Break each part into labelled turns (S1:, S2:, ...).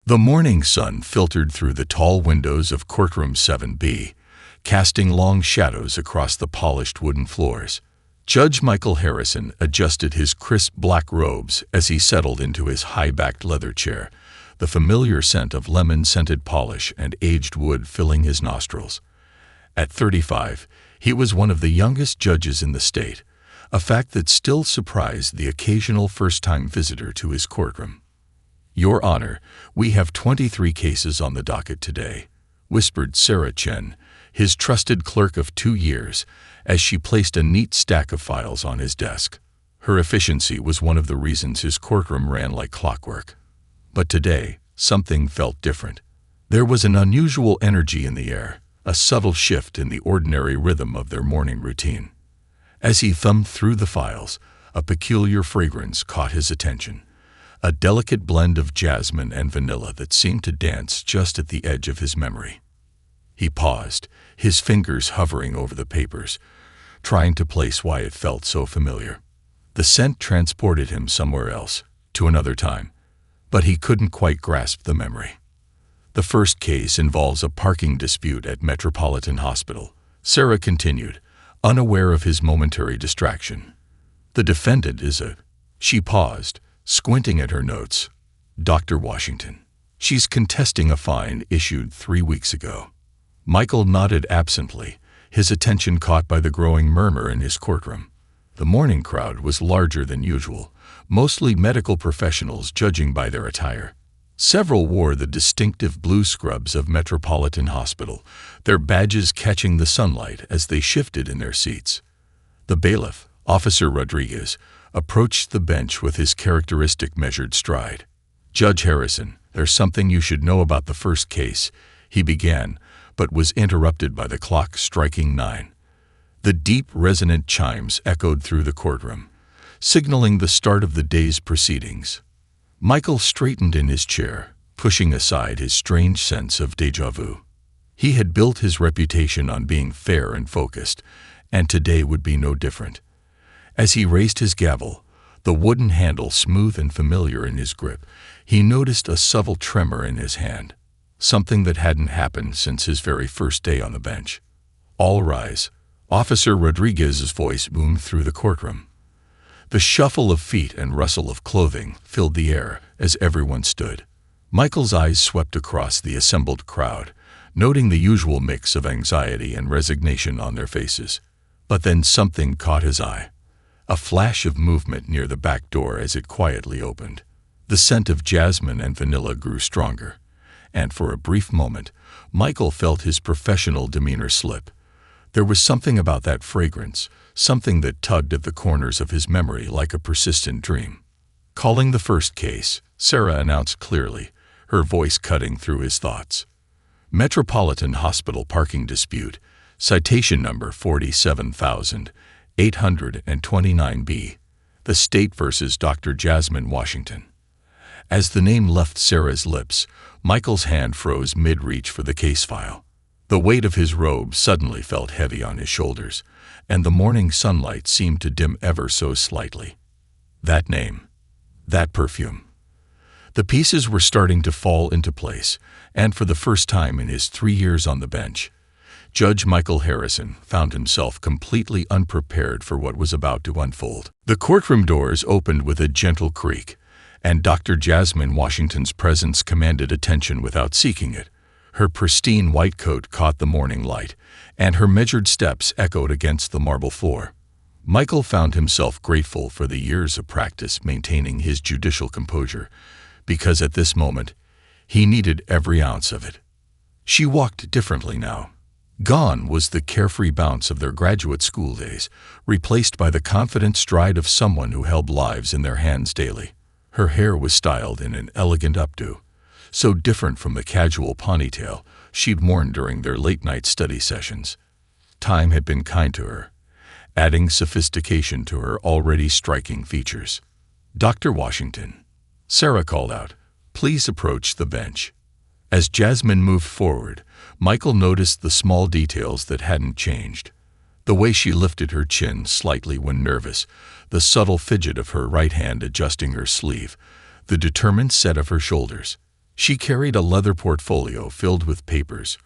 S1: The morning sun filtered through the tall windows of courtroom 7B, casting long shadows across the polished wooden floors. Judge Michael Harrison adjusted his crisp black robes as he settled into his high-backed leather chair, the familiar scent of lemon-scented polish and aged wood filling his nostrils. At 35, he was one of the youngest judges in the state, a fact that still surprised the occasional first-time visitor to his courtroom. "Your Honor, we have 23 cases on the docket today," whispered Sarah Chen, his trusted clerk of 2 years, as she placed a neat stack of files on his desk. Her efficiency was one of the reasons his courtroom ran like clockwork. But today, something felt different. There was an unusual energy in the air, a subtle shift in the ordinary rhythm of their morning routine. As he thumbed through the files, a peculiar fragrance caught his attention, a delicate blend of jasmine and vanilla that seemed to dance just at the edge of his memory. He paused, his fingers hovering over the papers, trying to place why it felt so familiar. The scent transported him somewhere else, to another time, but he couldn't quite grasp the memory. "The first case involves a parking dispute at Metropolitan Hospital," Sarah continued, unaware of his momentary distraction. "The defendant is a—" She paused, squinting at her notes. "Dr. Washington. She's contesting a fine issued 3 weeks ago." Michael nodded absently, his attention caught by the growing murmur in his courtroom. The morning crowd was larger than usual, mostly medical professionals judging by their attire. Several wore the distinctive blue scrubs of Metropolitan Hospital, their badges catching the sunlight as they shifted in their seats. The bailiff, Officer Rodriguez, approached the bench with his characteristic measured stride. "Judge Harrison, there's something you should know about the first case," he began, but was interrupted by the clock striking 9. The deep, resonant chimes echoed through the courtroom, signaling the start of the day's proceedings. Michael straightened in his chair, pushing aside his strange sense of déjà vu. He had built his reputation on being fair and focused, and today would be no different. As he raised his gavel, the wooden handle smooth and familiar in his grip, he noticed a subtle tremor in his hand, something that hadn't happened since his very first day on the bench. "All rise." Officer Rodriguez's voice boomed through the courtroom. The shuffle of feet and rustle of clothing filled the air as everyone stood. Michael's eyes swept across the assembled crowd, noting the usual mix of anxiety and resignation on their faces. But then something caught his eye. A flash of movement near the back door as it quietly opened. The scent of jasmine and vanilla grew stronger, and for a brief moment, Michael felt his professional demeanor slip. There was something about that fragrance, something that tugged at the corners of his memory like a persistent dream. "Calling the first case," Sarah announced clearly, her voice cutting through his thoughts. "Metropolitan Hospital parking dispute, citation number 47,829B, the state versus Dr. Jasmine Washington." As the name left Sarah's lips, Michael's hand froze mid-reach for the case file. The weight of his robe suddenly felt heavy on his shoulders, and the morning sunlight seemed to dim ever so slightly. That name, that perfume. The pieces were starting to fall into place, and for the first time in his 3 years on the bench, Judge Michael Harrison found himself completely unprepared for what was about to unfold. The courtroom doors opened with a gentle creak, and Dr. Jasmine Washington's presence commanded attention without seeking it. Her pristine white coat caught the morning light, and her measured steps echoed against the marble floor. Michael found himself grateful for the years of practice maintaining his judicial composure, because at this moment, he needed every ounce of it. She walked differently now. Gone was the carefree bounce of their graduate school days, replaced by the confident stride of someone who held lives in their hands daily. Her hair was styled in an elegant updo, so different from the casual ponytail she'd worn during their late-night study sessions. Time had been kind to her, adding sophistication to her already striking features. "Dr. Washington," Sarah called out, "please approach the bench." As Jasmine moved forward, Michael noticed the small details that hadn't changed. The way she lifted her chin slightly when nervous, the subtle fidget of her right hand adjusting her sleeve, the determined set of her shoulders. She carried a leather portfolio filled with papers,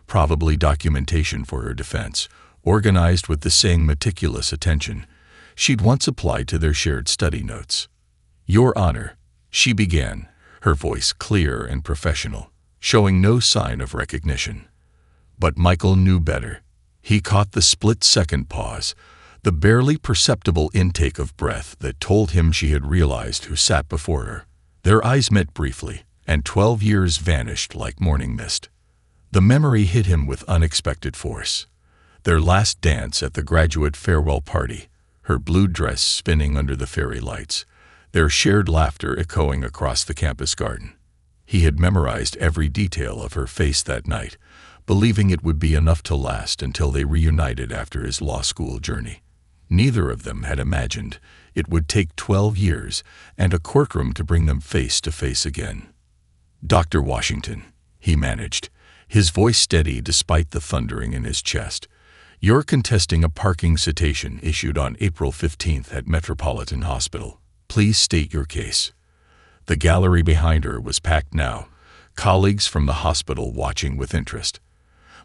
S1: probably documentation for her defense, organized with the same meticulous attention she'd once applied to their shared study notes. "Your Honor," she began, her voice clear and professional, showing no sign of recognition. But Michael knew better. He caught the split-second pause, the barely perceptible intake of breath that told him she had realized who sat before her. Their eyes met briefly, and 12 years vanished like morning mist. The memory hit him with unexpected force. Their last dance at the graduate farewell party, her blue dress spinning under the fairy lights, their shared laughter echoing across the campus garden. He had memorized every detail of her face that night, believing it would be enough to last until they reunited after his law school journey. Neither of them had imagined it would take 12 years and a courtroom to bring them face to face again. "Dr. Washington," he managed, his voice steady despite the thundering in his chest, "you're contesting a parking citation issued on April 15th at Metropolitan Hospital. Please state your case." The gallery behind her was packed now, colleagues from the hospital watching with interest.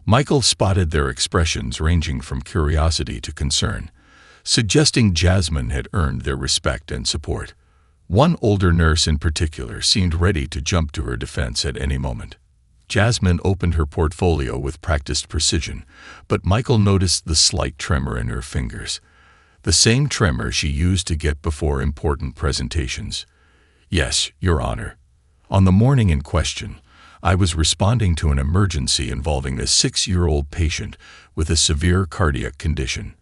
S1: Michael spotted their expressions ranging from curiosity to concern, suggesting Jasmine had earned their respect and support. One older nurse in particular seemed ready to jump to her defense at any moment. Jasmine opened her portfolio with practiced precision, but Michael noticed the slight tremor in her fingers, the same tremor she used to get before important presentations. "Yes, Your Honor. On the morning in question, I was responding to an emergency involving a 6-year-old patient with a severe cardiac condition."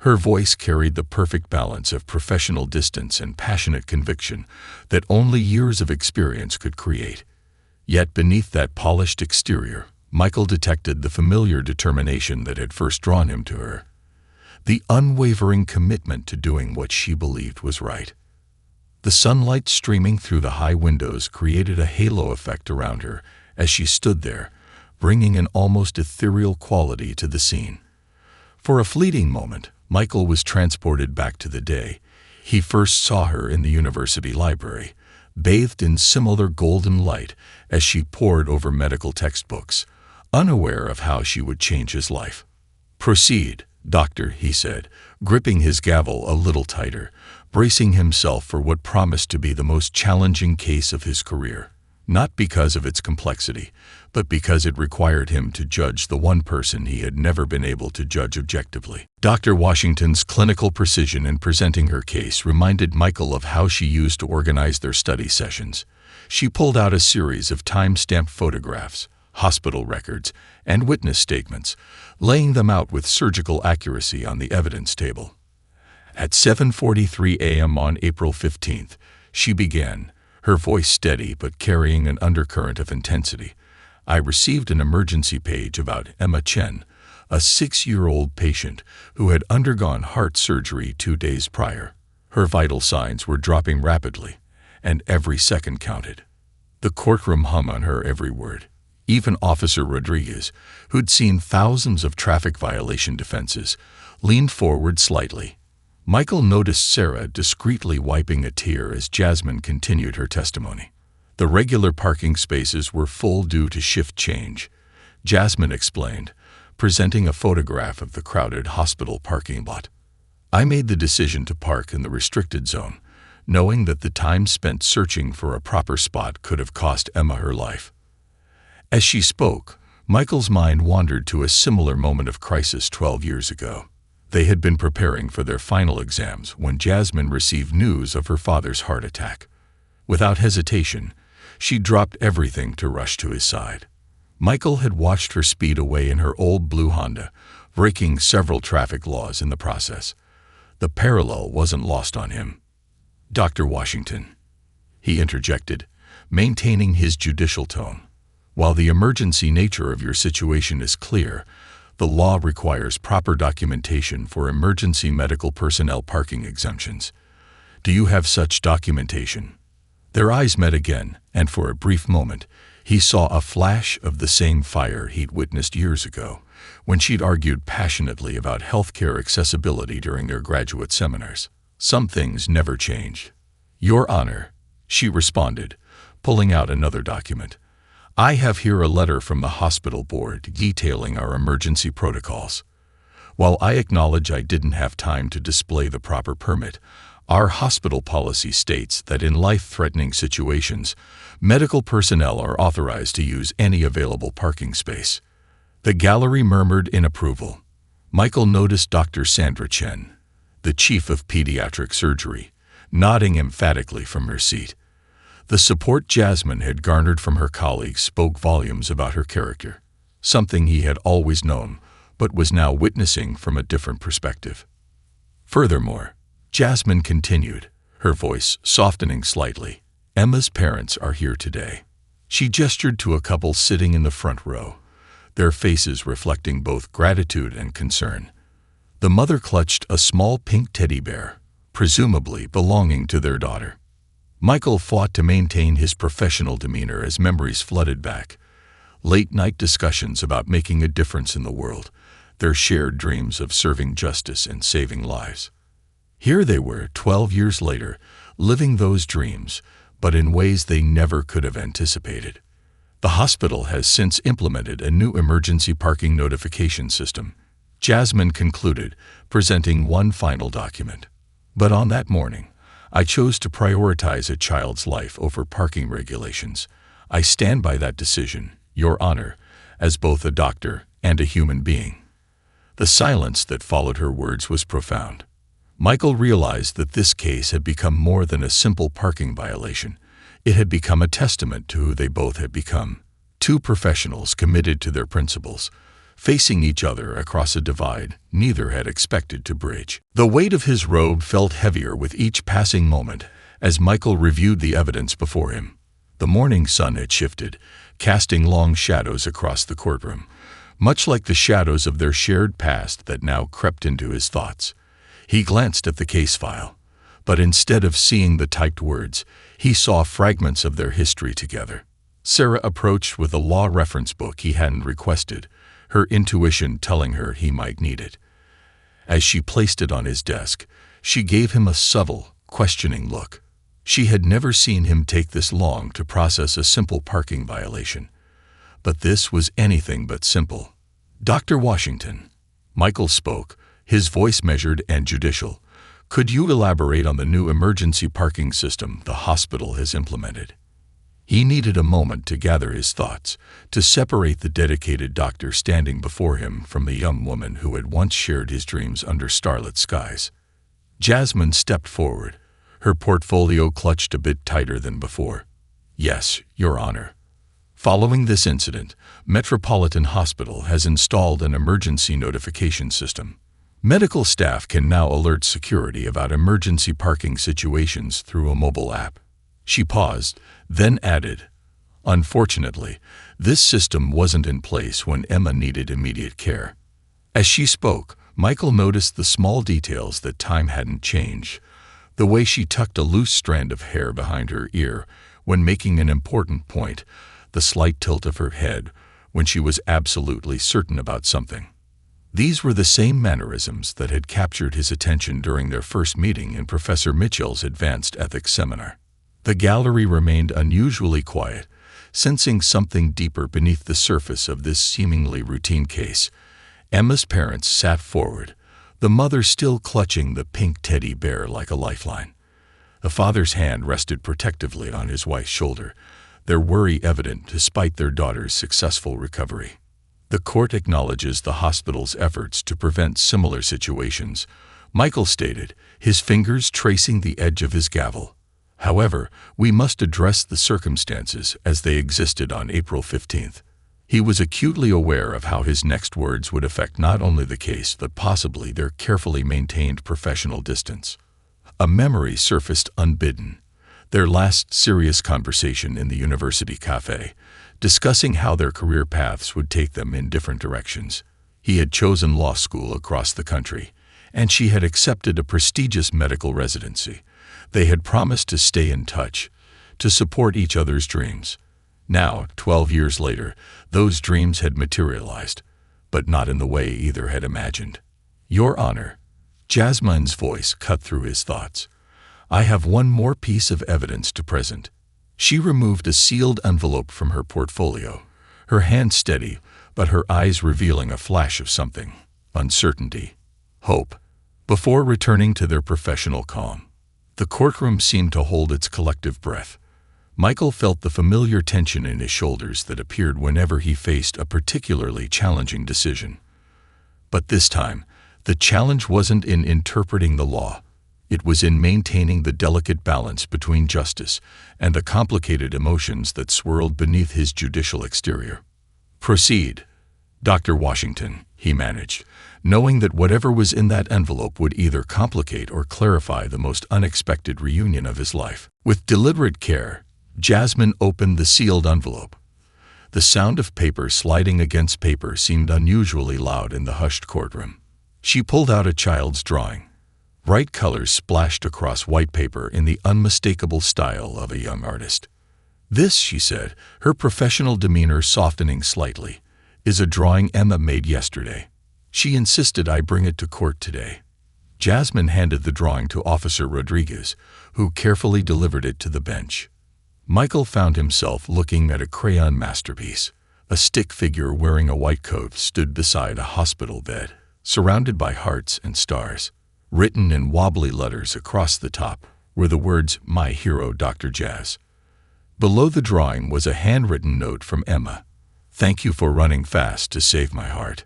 S1: Her voice carried the perfect balance of professional distance and passionate conviction that only years of experience could create. Yet beneath that polished exterior, Michael detected the familiar determination that had first drawn him to her, the unwavering commitment to doing what she believed was right. The sunlight streaming through the high windows created a halo effect around her as she stood there, bringing an almost ethereal quality to the scene. For a fleeting moment, Michael was transported back to the day he first saw her in the university library, bathed in similar golden light as she pored over medical textbooks, unaware of how she would change his life. "Proceed, Doctor," he said, gripping his gavel a little tighter, bracing himself for what promised to be the most challenging case of his career, not because of its complexity, but because it required him to judge the one person he had never been able to judge objectively. Dr. Washington's clinical precision in presenting her case reminded Michael of how she used to organize their study sessions. She pulled out a series of time-stamped photographs, hospital records, and witness statements, laying them out with surgical accuracy on the evidence table. At 7:43 a.m. on April 15th, she began, her voice steady but carrying an undercurrent of intensity. "I received an emergency page about Emma Chen, a 6-year-old patient who had undergone heart surgery 2 days prior. Her vital signs were dropping rapidly, and every second counted." The courtroom hung on her every word. Even Officer Rodriguez, who'd seen thousands of traffic violation defenses, leaned forward slightly. Michael noticed Sarah discreetly wiping a tear as Jasmine continued her testimony. The regular parking spaces were full due to shift change, Jasmine explained, presenting a photograph of the crowded hospital parking lot. "I made the decision to park in the restricted zone, knowing that the time spent searching for a proper spot could have cost Emma her life." As she spoke, Michael's mind wandered to a similar moment of crisis 12 years ago. They had been preparing for their final exams when Jasmine received news of her father's heart attack. Without hesitation, she dropped everything to rush to his side. Michael had watched her speed away in her old blue Honda, breaking several traffic laws in the process. The parallel wasn't lost on him. "Dr. Washington," he interjected, maintaining his judicial tone, "while the emergency nature of your situation is clear, the law requires proper documentation for emergency medical personnel parking exemptions. Do you have such documentation?" Their eyes met again, and for a brief moment, he saw a flash of the same fire he'd witnessed years ago, when she'd argued passionately about healthcare accessibility during their graduate seminars. Some things never changed. "Your Honor," she responded, pulling out another document, I have here a letter from the hospital board detailing our emergency protocols. While I acknowledge I didn't have time to display the proper permit, our hospital policy states that in life-threatening situations, medical personnel are authorized to use any available parking space. The gallery murmured in approval. Michael noticed Dr. Sandra Chen, the chief of pediatric surgery, nodding emphatically from her seat. The support Jasmine had garnered from her colleagues spoke volumes about her character, something he had always known, but was now witnessing from a different perspective. Furthermore, Jasmine continued, her voice softening slightly, Emma's parents are here today. She gestured to a couple sitting in the front row, their faces reflecting both gratitude and concern. The mother clutched a small pink teddy bear, presumably belonging to their daughter. Michael fought to maintain his professional demeanor as memories flooded back. Late-night discussions about making a difference in the world, their shared dreams of serving justice and saving lives. Here they were, 12 years later, living those dreams, but in ways they never could have anticipated. The hospital has since implemented a new emergency parking notification system, Jasmine concluded, presenting one final document. But on that morning, I chose to prioritize a child's life over parking regulations. I stand by that decision, Your Honor, as both a doctor and a human being. The silence that followed her words was profound. Michael realized that this case had become more than a simple parking violation. It had become a testament to who they both had become. Two professionals committed to their principles, facing each other across a divide neither had expected to bridge. The weight of his robe felt heavier with each passing moment as Michael reviewed the evidence before him. The morning sun had shifted, casting long shadows across the courtroom, much like the shadows of their shared past that now crept into his thoughts. He glanced at the case file, but instead of seeing the typed words, he saw fragments of their history together. Sarah approached with a law reference book he hadn't requested, her intuition telling her he might need it. As she placed it on his desk, she gave him a subtle, questioning look. She had never seen him take this long to process a simple parking violation. But this was anything but simple. Dr. Washington, Michael spoke, his voice measured and judicial. Could you elaborate on the new emergency parking system the hospital has implemented? He needed a moment to gather his thoughts, to separate the dedicated doctor standing before him from the young woman who had once shared his dreams under starlit skies. Jasmine stepped forward, her portfolio clutched a bit tighter than before. Yes, Your Honor. Following this incident, Metropolitan Hospital has installed an emergency notification system. Medical staff can now alert security about emergency parking situations through a mobile app. She paused, then added, Unfortunately, this system wasn't in place when Emma needed immediate care. As she spoke, Michael noticed the small details that time hadn't changed. The way she tucked a loose strand of hair behind her ear when making an important point, the slight tilt of her head when she was absolutely certain about something. These were the same mannerisms that had captured his attention during their first meeting in Professor Mitchell's advanced ethics seminar. The gallery remained unusually quiet, sensing something deeper beneath the surface of this seemingly routine case. Emma's parents sat forward, the mother still clutching the pink teddy bear like a lifeline. The father's hand rested protectively on his wife's shoulder, their worry evident despite their daughter's successful recovery. The court acknowledges the hospital's efforts to prevent similar situations, Michael stated, his fingers tracing the edge of his gavel. However, we must address the circumstances as they existed on April 15th. He was acutely aware of how his next words would affect not only the case but possibly their carefully maintained professional distance. A memory surfaced unbidden, their last serious conversation in the university cafe, discussing how their career paths would take them in different directions. He had chosen law school across the country, and she had accepted a prestigious medical residency. They had promised to stay in touch, to support each other's dreams. Now, 12 years later, those dreams had materialized, but not in the way either had imagined. Your Honor, Jasmine's voice cut through his thoughts. I have one more piece of evidence to present. She removed a sealed envelope from her portfolio, her hand steady, but her eyes revealing a flash of something: uncertainty, hope, before returning to their professional calm. The courtroom seemed to hold its collective breath. Michael felt the familiar tension in his shoulders that appeared whenever he faced a particularly challenging decision. But this time, the challenge wasn't in interpreting the law. It was in maintaining the delicate balance between justice and the complicated emotions that swirled beneath his judicial exterior. "Proceed, Dr. Washington," he managed, knowing that whatever was in that envelope would either complicate or clarify the most unexpected reunion of his life. With deliberate care, Jasmine opened the sealed envelope. The sound of paper sliding against paper seemed unusually loud in the hushed courtroom. She pulled out a child's drawing. Bright colors splashed across white paper in the unmistakable style of a young artist. "This," she said, her professional demeanor softening slightly, "is a drawing Emma made yesterday. She insisted I bring it to court today." Jasmine handed the drawing to Officer Rodriguez, who carefully delivered it to the bench. Michael found himself looking at a crayon masterpiece. A stick figure wearing a white coat stood beside a hospital bed, surrounded by hearts and stars. Written in wobbly letters across the top were the words, "My hero, Dr. Jazz." Below the drawing was a handwritten note from Emma: "Thank you for running fast to save my heart."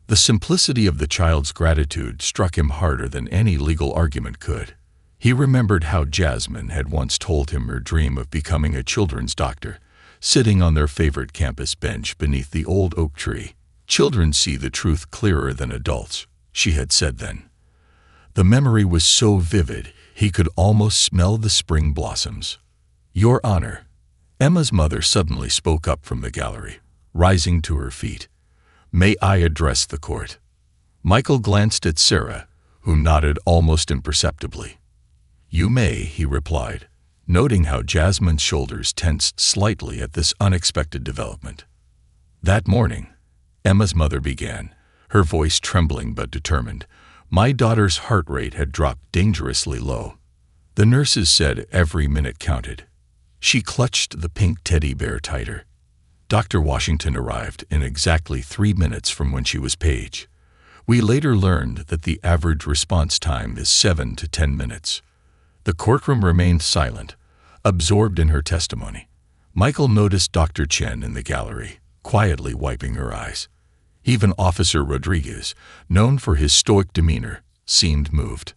S1: The simplicity of the child's gratitude struck him harder than any legal argument could. He remembered how Jasmine had once told him her dream of becoming a children's doctor, sitting on their favorite campus bench beneath the old oak tree. "Children see the truth clearer than adults," she had said then. The memory was so vivid, he could almost smell the spring blossoms. "Your Honor," Emma's mother suddenly spoke up from the gallery, rising to her feet. "May I address the court?" Michael glanced at Sarah, who nodded almost imperceptibly. "You may," he replied, noting how Jasmine's shoulders tensed slightly at this unexpected development. "That morning," Emma's mother began, her voice trembling but determined, "my daughter's heart rate had dropped dangerously low. The nurses said every minute counted." She clutched the pink teddy bear tighter. Dr. Washington arrived in exactly 3 minutes from when she was paged. We later learned that the average response time is 7 to 10 minutes. The courtroom remained silent, absorbed in her testimony. Michael noticed Dr. Chen in the gallery, quietly wiping her eyes. Even Officer Rodriguez, known for his stoic demeanor, seemed moved.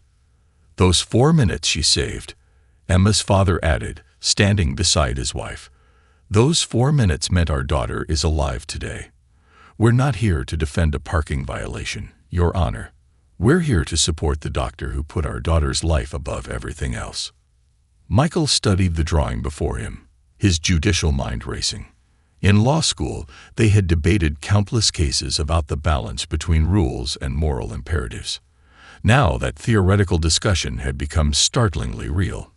S1: "Those 4 minutes she saved," Emma's father added, standing beside his wife. "Those 4 minutes meant our daughter is alive today. We're not here to defend a parking violation, Your Honor. We're here to support the doctor who put our daughter's life above everything else." Michael studied the drawing before him, his judicial mind racing. In law school, they had debated countless cases about the balance between rules and moral imperatives. Now that theoretical discussion had become startlingly real.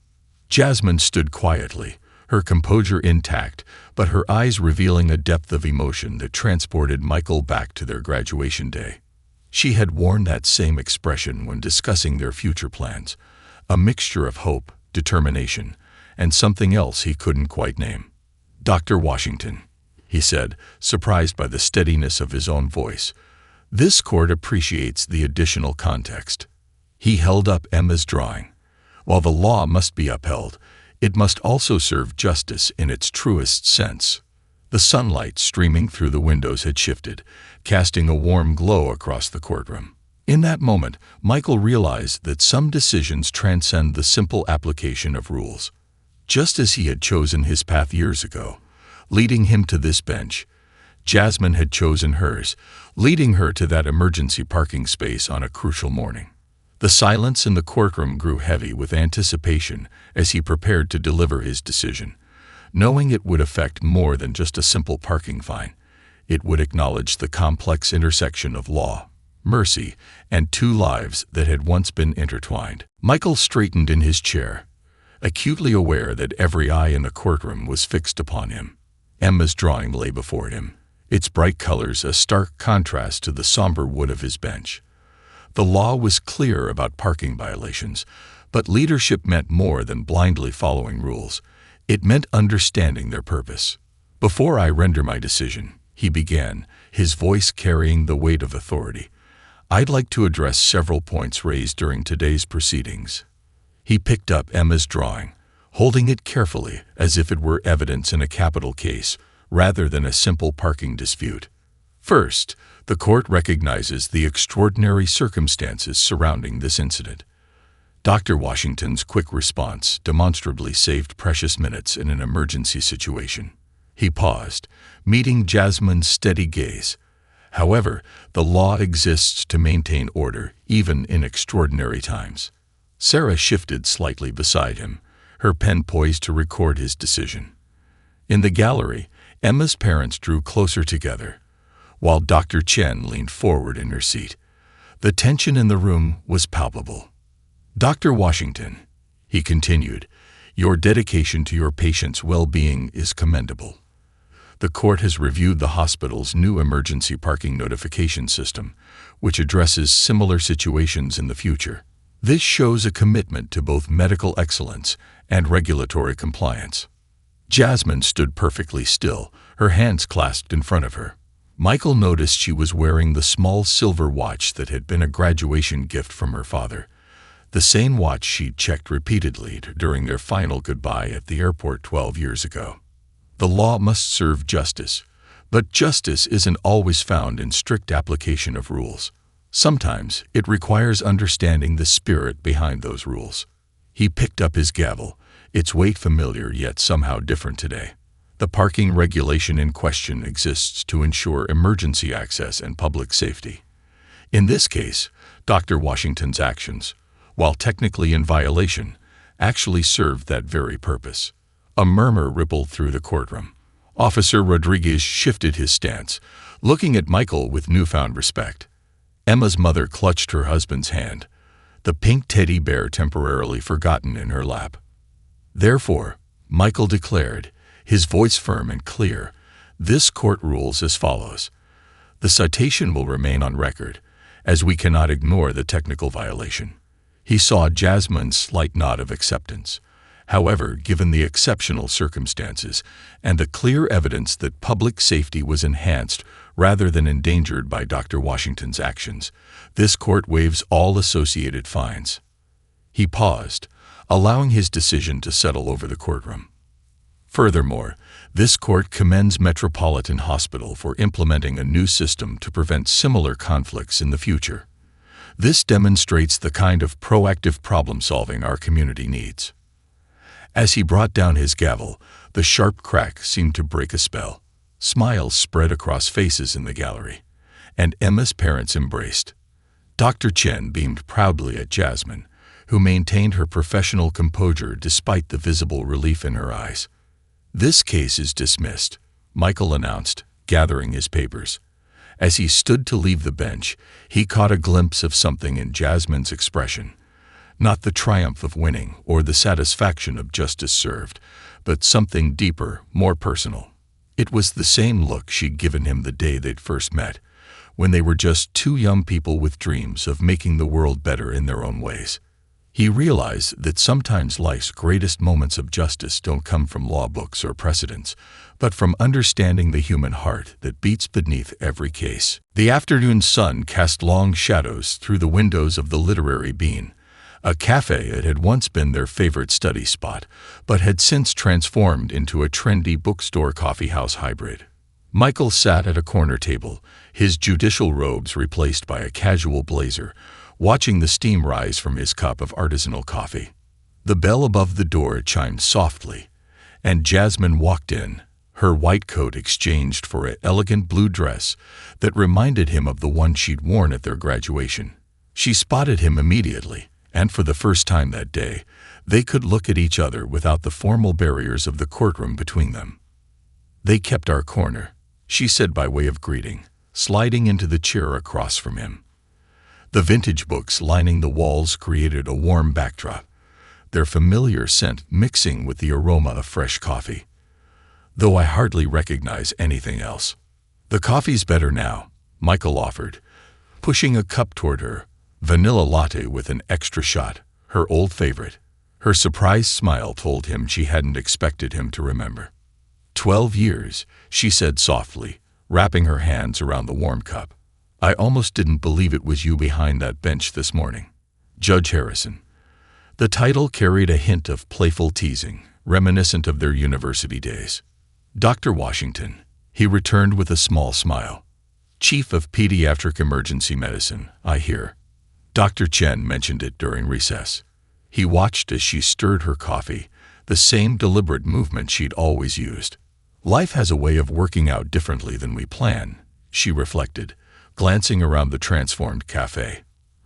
S1: Jasmine stood quietly, her composure intact, but her eyes revealing a depth of emotion that transported Michael back to their graduation day. She had worn that same expression when discussing their future plans, a mixture of hope, determination, and something else he couldn't quite name. "Dr. Washington," he said, surprised by the steadiness of his own voice, "this court appreciates the additional context." He held up Emma's drawing. While the law must be upheld, it must also serve justice in its truest sense. The sunlight streaming through the windows had shifted, casting a warm glow across the courtroom. In that moment, Michael realized that some decisions transcend the simple application of rules. Just as he had chosen his path years ago, leading him to this bench, Jasmine had chosen hers, leading her to that emergency parking space on a crucial morning. The silence in the courtroom grew heavy with anticipation as he prepared to deliver his decision, knowing it would affect more than just a simple parking fine. It would acknowledge the complex intersection of law, mercy, and two lives that had once been intertwined. Michael straightened in his chair, acutely aware that every eye in the courtroom was fixed upon him. Emma's drawing lay before him, its bright colors a stark contrast to the somber wood of his bench. The law was clear about parking violations, but leadership meant more than blindly following rules. It meant understanding their purpose. "Before I render my decision," he began, his voice carrying the weight of authority, "I'd like to address several points raised during today's proceedings." He picked up Emma's drawing, holding it carefully as if it were evidence in a capital case rather than a simple parking dispute. "First, the court recognizes the extraordinary circumstances surrounding this incident." Dr. Washington's quick response demonstrably saved precious minutes in an emergency situation. He paused, meeting Jasmine's steady gaze. "However, the law exists to maintain order, even in extraordinary times." Sarah shifted slightly beside him, her pen poised to record his decision. In the gallery, Emma's parents drew closer together, while Dr. Chen leaned forward in her seat. The tension in the room was palpable. "Dr. Washington," he continued, "your dedication to your patients' well-being is commendable. The court has reviewed the hospital's new emergency parking notification system, which addresses similar situations in the future. This shows a commitment to both medical excellence and regulatory compliance." Jasmine stood perfectly still, her hands clasped in front of her. Michael noticed she was wearing the small silver watch that had been a graduation gift from her father, the same watch she'd checked repeatedly during their final goodbye at the airport 12 years ago. The law must serve justice, but justice isn't always found in strict application of rules. Sometimes it requires understanding the spirit behind those rules. He picked up his gavel, its weight familiar yet somehow different today. The parking regulation in question exists to ensure emergency access and public safety. In this case, Dr. Washington's actions, while technically in violation, actually served that very purpose. A murmur rippled through the courtroom. Officer Rodriguez shifted his stance, looking at Michael with newfound respect. Emma's mother clutched her husband's hand, the pink teddy bear temporarily forgotten in her lap. "Therefore," Michael declared, his voice firm and clear, "this court rules as follows. The citation will remain on record, as we cannot ignore the technical violation." He saw Jasmine's slight nod of acceptance. However, given the exceptional circumstances and the clear evidence that public safety was enhanced rather than endangered by Dr. Washington's actions, this court waives all associated fines. He paused, allowing his decision to settle over the courtroom. Furthermore, this court commends Metropolitan Hospital for implementing a new system to prevent similar conflicts in the future. This demonstrates the kind of proactive problem-solving our community needs. As he brought down his gavel, the sharp crack seemed to break a spell. Smiles spread across faces in the gallery, and Emma's parents embraced. Dr. Chen beamed proudly at Jasmine, who maintained her professional composure despite the visible relief in her eyes. "This case is dismissed," Michael announced, gathering his papers. As he stood to leave the bench, he caught a glimpse of something in Jasmine's expression. Not the triumph of winning or the satisfaction of justice served, but something deeper, more personal. It was the same look she'd given him the day they'd first met, when they were just two young people with dreams of making the world better in their own ways. He realized that sometimes life's greatest moments of justice don't come from law books or precedents, but from understanding the human heart that beats beneath every case. The afternoon sun cast long shadows through the windows of the Literary Bean, a cafe that had once been their favorite study spot, but had since transformed into a trendy bookstore coffeehouse hybrid. Michael sat at a corner table, his judicial robes replaced by a casual blazer, watching the steam rise from his cup of artisanal coffee. The bell above the door chimed softly, and Jasmine walked in, her white coat exchanged for an elegant blue dress that reminded him of the one she'd worn at their graduation. She spotted him immediately, and for the first time that day, they could look at each other without the formal barriers of the courtroom between them. "They kept our corner," she said by way of greeting, sliding into the chair across from him. The vintage books lining the walls created a warm backdrop, their familiar scent mixing with the aroma of fresh coffee. "Though I hardly recognize anything else." "The coffee's better now," Michael offered, pushing a cup toward her, vanilla latte with an extra shot, her old favorite. Her surprised smile told him she hadn't expected him to remember. 12 years, she said softly, wrapping her hands around the warm cup. I almost didn't believe it was you behind that bench this morning. Judge Harrison. The title carried a hint of playful teasing, reminiscent of their university days. Dr. Washington, he returned with a small smile. Chief of Pediatric Emergency Medicine, I hear. Dr. Chen mentioned it during recess. He watched as she stirred her coffee, the same deliberate movement she'd always used. Life has a way of working out differently than we plan, she reflected, glancing around the transformed cafe.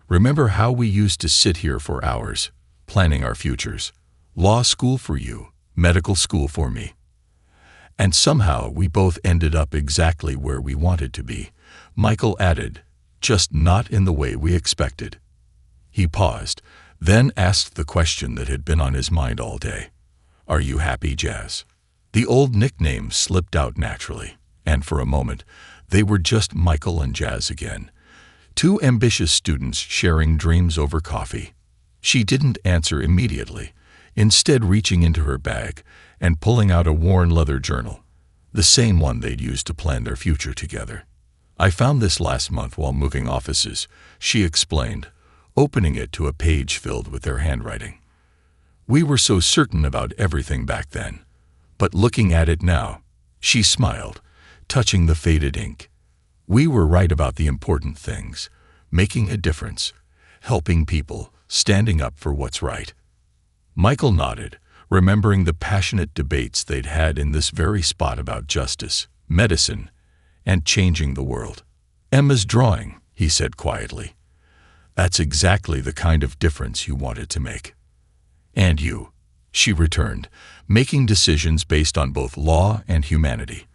S1: Remember how we used to sit here for hours, planning our futures? Law school for you, medical school for me. And somehow we both ended up exactly where we wanted to be, Michael added, just not in the way we expected. He paused, then asked the question that had been on his mind all day. Are you happy, Jazz? The old nickname slipped out naturally, and for a moment, they were just Michael and Jazz again. Two ambitious students sharing dreams over coffee. She didn't answer immediately, instead reaching into her bag and pulling out a worn leather journal, the same one they'd used to plan their future together. I found this last month while moving offices, she explained, opening it to a page filled with their handwriting. We were so certain about everything back then, but looking at it now, she smiled, touching the faded ink. We were right about the important things, making a difference, helping people, standing up for what's right. Michael nodded, remembering the passionate debates they'd had in this very spot about justice, medicine, and changing the world. Emma's drawing, he said quietly. That's exactly the kind of difference you wanted to make. And you, she returned, making decisions based on both law and humanity.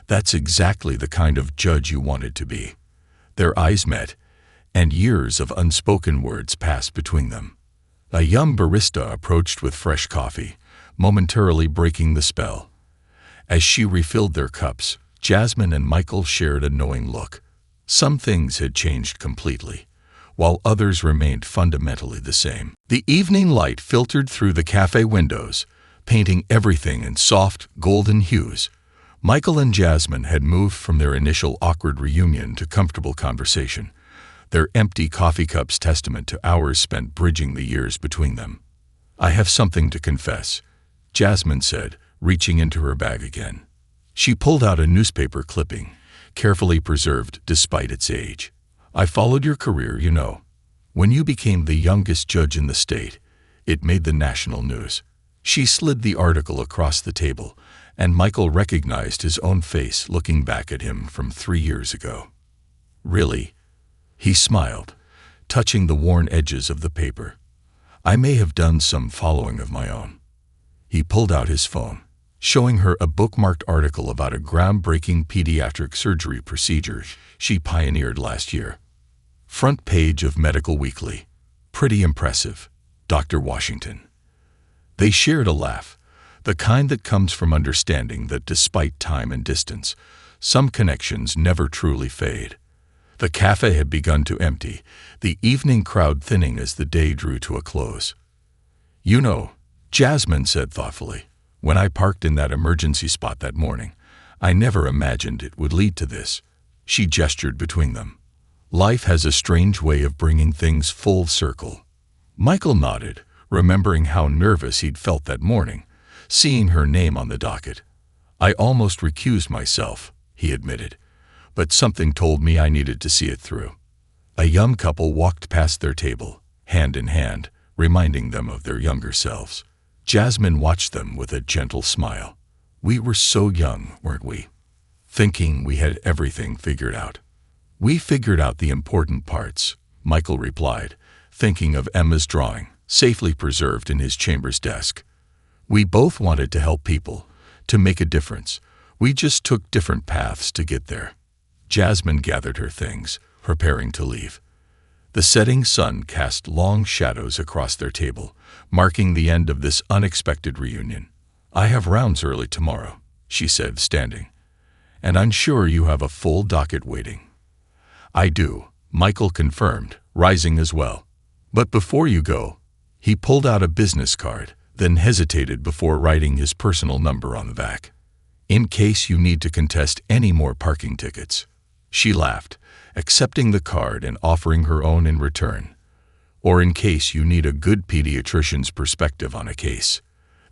S1: That's exactly the kind of judge you wanted to be. Their eyes met, and years of unspoken words passed between them. A young barista approached with fresh coffee, momentarily breaking the spell. As she refilled their cups, Jasmine and Michael shared a knowing look. Some things had changed completely, while others remained fundamentally the same. The evening light filtered through the cafe windows, painting everything in soft, golden hues. Michael and Jasmine had moved from their initial awkward reunion to comfortable conversation, their empty coffee cups testament to hours spent bridging the years between them. I have something to confess, Jasmine said, reaching into her bag again. She pulled out a newspaper clipping, carefully preserved despite its age. I followed your career, you know. When you became the youngest judge in the state, it made the national news. She slid the article across the table, and Michael recognized his own face looking back at him from 3 years ago. Really? He smiled, touching the worn edges of the paper. I may have done some following of my own. He pulled out his phone, showing her a bookmarked article about a groundbreaking pediatric surgery procedure she pioneered last year. Front page of Medical Weekly. Pretty impressive, Dr. Washington. They shared a laugh, the kind that comes from understanding that despite time and distance, some connections never truly fade. The cafe had begun to empty, the evening crowd thinning as the day drew to a close. You know, Jasmine said thoughtfully, when I parked in that emergency spot that morning, I never imagined it would lead to this. She gestured between them. Life has a strange way of bringing things full circle. Michael nodded, remembering how nervous he'd felt that morning, seeing her name on the docket. I almost recused myself, he admitted, but something told me I needed to see it through. A young couple walked past their table, hand in hand, reminding them of their younger selves. Jasmine watched them with a gentle smile. We were so young, weren't we? Thinking we had everything figured out. We figured out the important parts, Michael replied, thinking of Emma's drawing, safely preserved in his chamber's desk. We both wanted to help people, to make a difference. We just took different paths to get there. Jasmine gathered her things, preparing to leave. The setting sun cast long shadows across their table, marking the end of this unexpected reunion. I have rounds early tomorrow, she said, standing. And I'm sure you have a full docket waiting. I do, Michael confirmed, rising as well. But before you go, He pulled out a business card, then hesitated before writing his personal number on the back. "In case you need to contest any more parking tickets." She laughed, accepting the card and offering her own in return. "Or in case you need a good pediatrician's perspective on a case."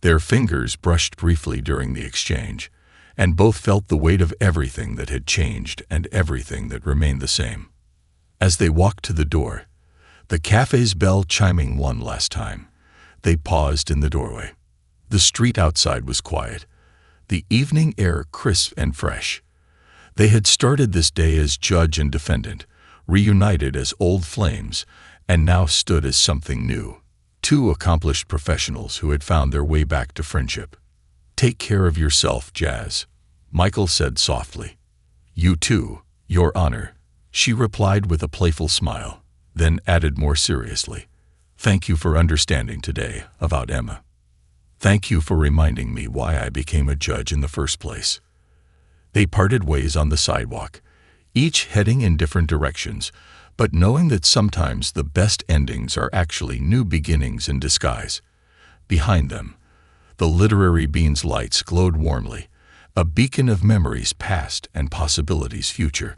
S1: Their fingers brushed briefly during the exchange, and both felt the weight of everything that had changed and everything that remained the same. As they walked to the door, the cafe's bell chiming one last time, they paused in the doorway. The street outside was quiet, the evening air crisp and fresh. They had started this day as judge and defendant, reunited as old flames, and now stood as something new. Two accomplished professionals who had found their way back to friendship. "Take care of yourself, Jazz," Michael said softly. "You too, Your Honor," she replied with a playful smile, then added more seriously, "Thank you for understanding today about Emma. Thank you for reminding me why I became a judge in the first place." They parted ways on the sidewalk, each heading in different directions, but knowing that sometimes the best endings are actually new beginnings in disguise. Behind them, the literary bean's lights glowed warmly, a beacon of memories past and possibilities future.